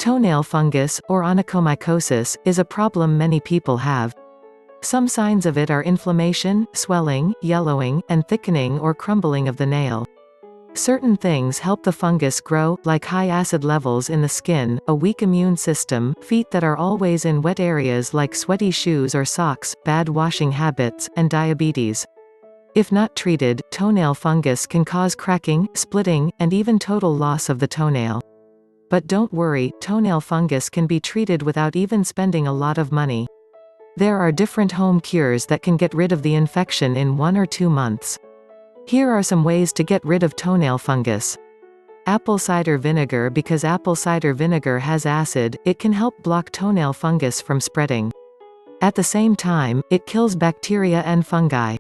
Toenail fungus, or onychomycosis, is a problem many people have. Some signs of it are inflammation, swelling, yellowing, and thickening or crumbling of the nail. Certain things help the fungus grow, like high acid levels in the skin, a weak immune system, feet that are always in wet areas like sweaty shoes or socks, bad washing habits, and diabetes. If not treated, toenail fungus can cause cracking, splitting, and even total loss of the toenail. But don't worry, toenail fungus can be treated without even spending a lot of money. There are different home cures that can get rid of the infection in 1 or 2 months. Here are some ways to get rid of toenail fungus. Apple cider vinegar. Because apple cider vinegar has acid, it can help block toenail fungus from spreading. At the same time, it kills bacteria and fungi.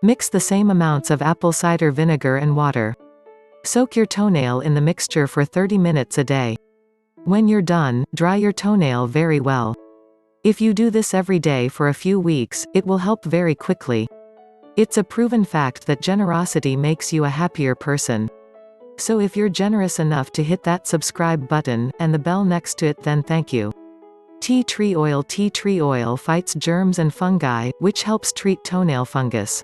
Mix the same amounts of apple cider vinegar and water. Soak your toenail in the mixture for 30 minutes a day. When you're done, dry your toenail very well. If you do this every day for a few weeks, it will help very quickly. It's a proven fact that generosity makes you a happier person. So if you're generous enough to hit that subscribe button, and the bell next to it, then thank you. Tea tree oil. Tea tree oil fights germs and fungi, which helps treat toenail fungus.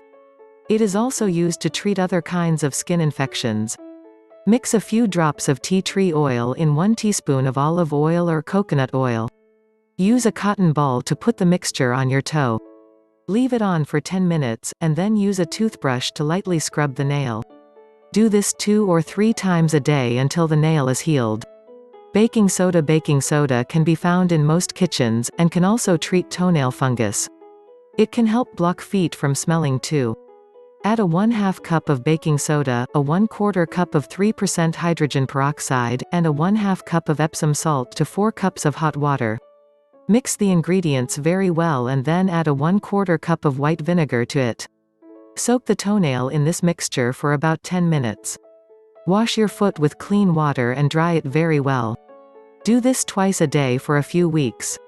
It is also used to treat other kinds of skin infections. Mix a few drops of tea tree oil in 1 teaspoon of olive oil or coconut oil. Use a cotton ball to put the mixture on your toe. Leave it on for 10 minutes, and then use a toothbrush to lightly scrub the nail. Do this 2 or 3 times a day until the nail is healed. Baking soda. Baking soda can be found in most kitchens, and can also treat toenail fungus. It can help block feet from smelling too. Add a 1/2 cup of baking soda, a 1/4 cup of 3% hydrogen peroxide, and a 1/2 cup of Epsom salt to 4 cups of hot water. Mix the ingredients very well and then add a 1/4 cup of white vinegar to it. Soak the toenail in this mixture for about 10 minutes. Wash your foot with clean water and dry it very well. Do this twice a day for a few weeks.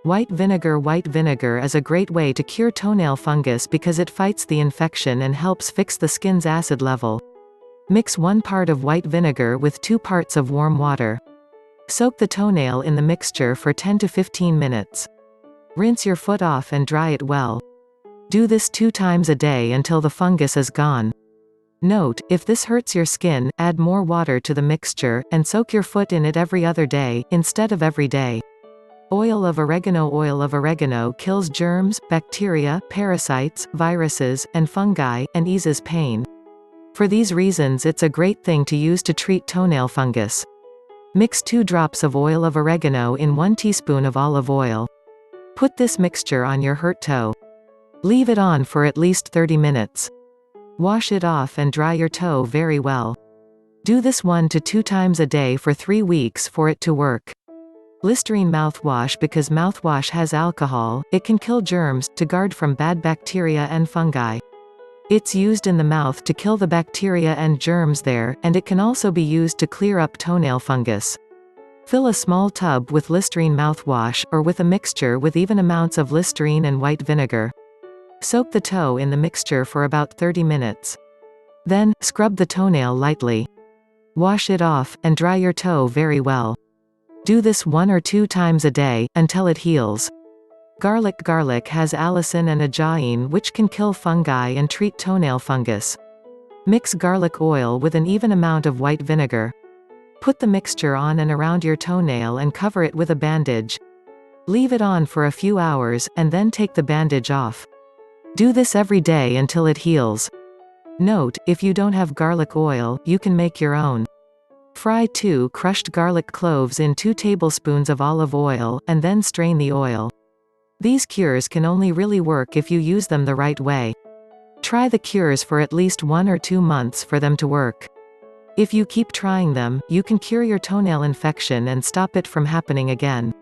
White vinegar. White vinegar is a great way to cure toenail fungus because it fights the infection and helps fix the skin's acid level. Mix 1 part of white vinegar with 2 parts of warm water. Soak the toenail in the mixture for 10 to 15 minutes. Rinse your foot off and dry it well. Do this 2 times a day until the fungus is gone. Note, if this hurts your skin, add more water to the mixture, and soak your foot in it every other day, instead of every day. Oil of oregano. Oil of oregano kills germs, bacteria, parasites, viruses, and fungi, and eases pain. For these reasons it's a great thing to use to treat toenail fungus. Mix 2 drops of oil of oregano in 1 teaspoon of olive oil. Put this mixture on your hurt toe. Leave it on for at least 30 minutes. Wash it off and dry your toe very well. Do this 1 to 2 times a day for 3 weeks for it to work. Listerine mouthwash. Because mouthwash has alcohol, it can kill germs, to guard from bad bacteria and fungi. It's used in the mouth to kill the bacteria and germs there, and it can also be used to clear up toenail fungus. Fill a small tub with Listerine mouthwash, or with a mixture with even amounts of Listerine and white vinegar. Soak the toe in the mixture for about 30 minutes. Then, scrub the toenail lightly. Wash it off, and dry your toe very well. Do this 1 or 2 times a day, until it heals. Garlic. Garlic has allicin and ajoine, which can kill fungi and treat toenail fungus. Mix garlic oil with an even amount of white vinegar. Put the mixture on and around your toenail and cover it with a bandage. Leave it on for a few hours, and then take the bandage off. Do this every day until it heals. Note, if you don't have garlic oil, you can make your own. Fry 2 crushed garlic cloves in 2 tablespoons of olive oil, and then strain the oil. These cures can only really work if you use them the right way. Try the cures for at least 1 or 2 months for them to work. If you keep trying them, you can cure your toenail infection and stop it from happening again.